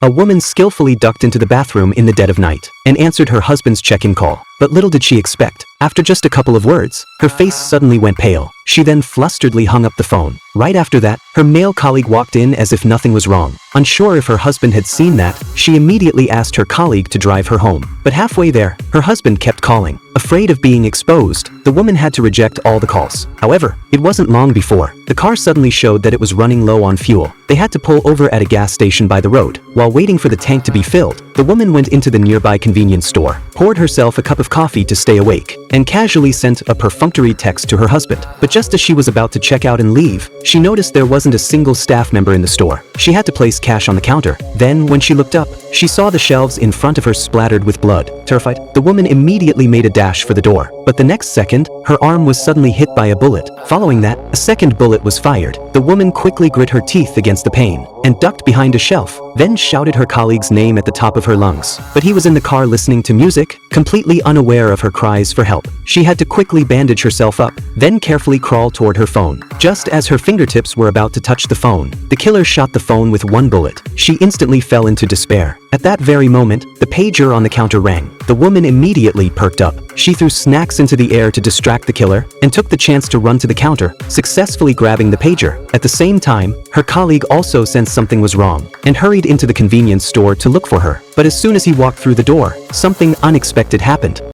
A woman skillfully ducked into the bathroom in the dead of night and answered her husband's check-in call. But little did she expect, after just a couple of words, her face suddenly went pale. She then flusteredly hung up the phone. Right after that, her male colleague walked in as if nothing was wrong. Unsure if her husband had seen that, she immediately asked her colleague to drive her home. But halfway there, her husband kept calling. Afraid of being exposed, the woman had to reject all the calls. However, it wasn't long before the car suddenly showed that it was running low on fuel. They had to pull over at a gas station by the road. While waiting for the tank to be filled, the woman went into the nearby convenience store, poured herself a cup of coffee to stay awake, and casually sent a perfunctory text to her husband. But just as she was about to check out and leave, she noticed there wasn't a single staff member in the store. She had to place cash on the counter. Then, when she looked up, she saw the shelves in front of her splattered with blood. Terrified, the woman immediately made a dash for the door. But the next second, her arm was suddenly hit by a bullet. Following that, a second bullet was fired. The woman quickly grit her teeth against the pain and ducked behind a shelf, then shouted her colleague's name at the top of her lungs. But he was in the car listening to music, completely unaware of her cries for help. She had to quickly bandage herself up, then carefully crawl toward her phone. Just as her fingertips were about to touch the phone, the killer shot the phone with one bullet. She instantly fell into despair. At that very moment, the pager on the counter rang. The woman immediately perked up. She threw snacks into the air to distract the killer and took the chance to run to the counter, successfully grabbing the pager. At the same time, her colleague also sensed something was wrong and hurried into the convenience store to look for her. But as soon as he walked through the door, something unexpected happened.